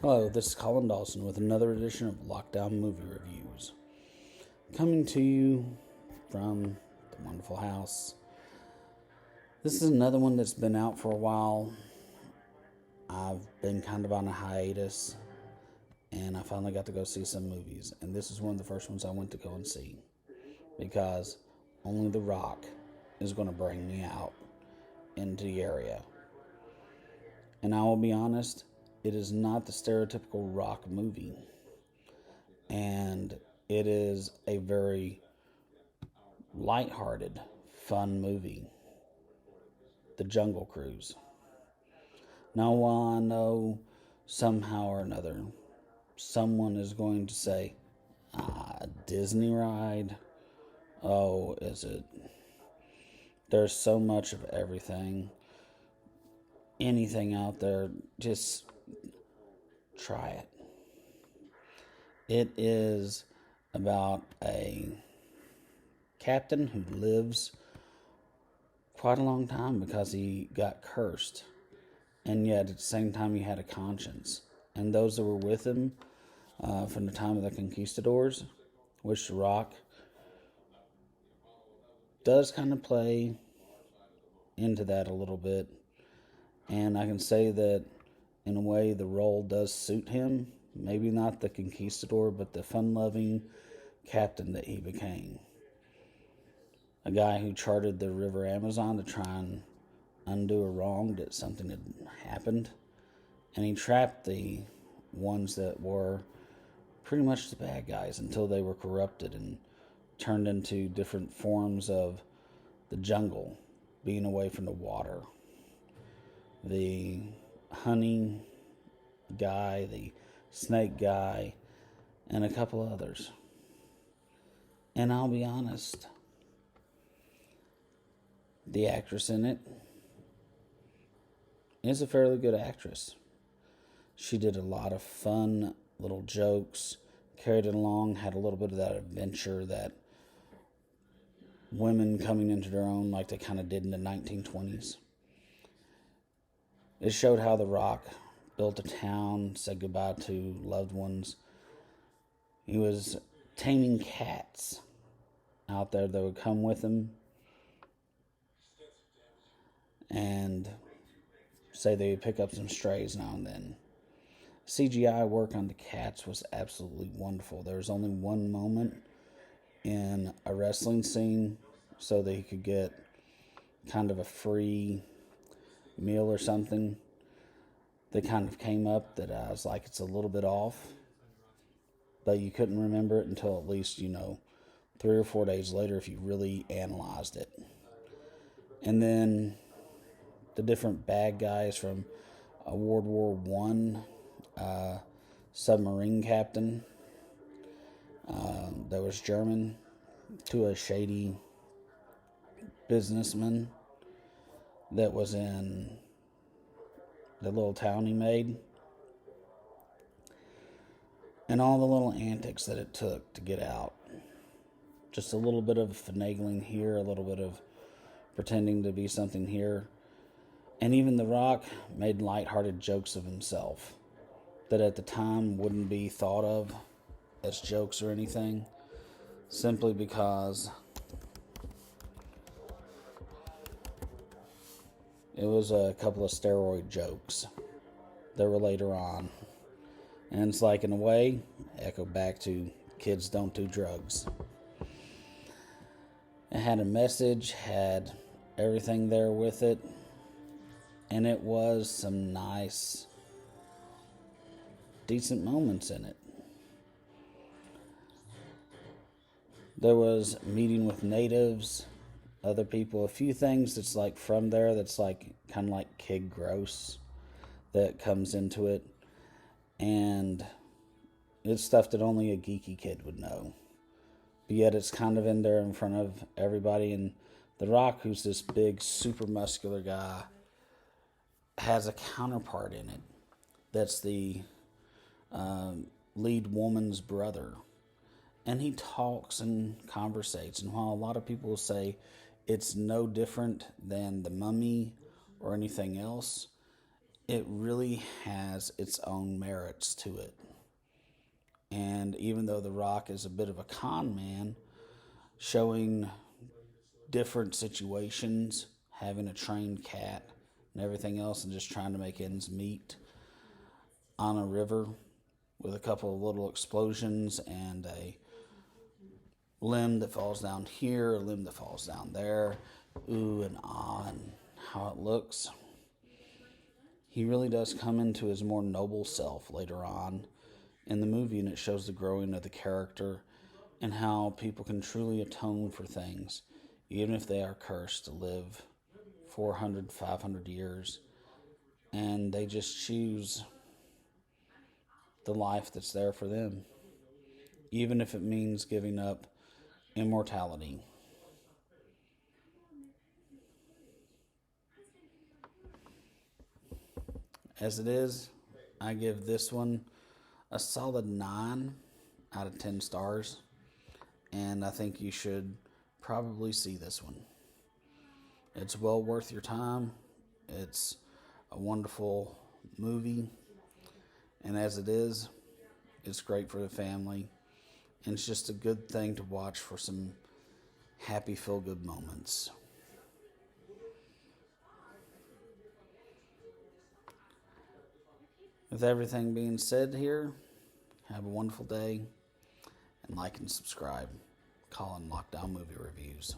Hello, this is Colin Dawson with another edition of Lockdown Movie Reviews. Coming to you from the wonderful house. This is another one that's been out for a while. I've been kind of on a hiatus, and I finally got to go see some movies. And this is one of the first ones I went to go and see, because only The Rock is going to bring me out into the area. And I will be honest, it is not the stereotypical rock movie. And it is a very lighthearted, fun movie. The Jungle Cruise. Now, while I know somehow or another someone is going to say, Disney ride? Oh, is it? There's so much of everything. Anything out there, just try it. It is about a captain who lives quite a long time because he got cursed, and yet at the same time he had a conscience. And those that were with him from the time of the conquistadors, which The Rock does kind of play into that a little bit. And I can say that in a way the role does suit him. Maybe not the conquistador, but the fun-loving captain that he became. A guy who charted the river Amazon to try and undo a wrong that something had happened. And he trapped the ones that were pretty much the bad guys until they were corrupted and turned into different forms of the jungle, being away from the water. The honey guy, the snake guy, and a couple others. And I'll be honest, the actress in it is a fairly good actress. She did a lot of fun little jokes, carried it along, had a little bit of that adventure that women coming into their own like they kind of did in the 1920s. It showed how The Rock built a town, said goodbye to loved ones. He was taming cats out there that would come with him and say they would pick up some strays now and then. CGI work on the cats was absolutely wonderful. There was only one moment in a wrestling scene so that he could get kind of a free meal or something that kind of came up that I was like, it's a little bit off, but you couldn't remember it until at least 3 or 4 days later if you really analyzed it. And then the different bad guys from a World War One submarine captain that was German, to a shady businessman that was in the little town he made, and all the little antics that it took to get out. Just a little bit of finagling here, a little bit of pretending to be something here. And even The Rock made lighthearted jokes of himself that at the time wouldn't be thought of as jokes or anything, simply because it was a couple of steroid jokes that were later on. And it's like, in a way, echo back to kids don't do drugs. It had a message, had everything there with it, and it was some nice, decent moments in it. There was meeting with natives, other people, a few things that's like from there that's like kind of like kid gross that comes into it. And it's stuff that only a geeky kid would know. But yet it's kind of in there in front of everybody. And The Rock, who's this big, super muscular guy, has a counterpart in it that's the lead woman's brother. And he talks and conversates. And while a lot of people say it's no different than The Mummy or anything else, it really has its own merits to it. And even though The Rock is a bit of a con man, showing different situations, having a trained cat and everything else, and just trying to make ends meet on a river with a couple of little explosions and a limb that falls down here, a limb that falls down there, ooh and ah, and how it looks. He really does come into his more noble self later on in the movie, and it shows the growing of the character and how people can truly atone for things, even if they are cursed to live 400, 500 years, and they just choose the life that's there for them, even if it means giving up immortality. As it is, I give this one a solid 9 out of 10 stars, and I think you should probably see this one. It's well worth your time. It's a wonderful movie, and as it is, it's great for the family, and it's just a good thing to watch for some happy feel-good moments. With everything being said here, have a wonderful day, and like and subscribe. Colin Lockdown Movie Reviews.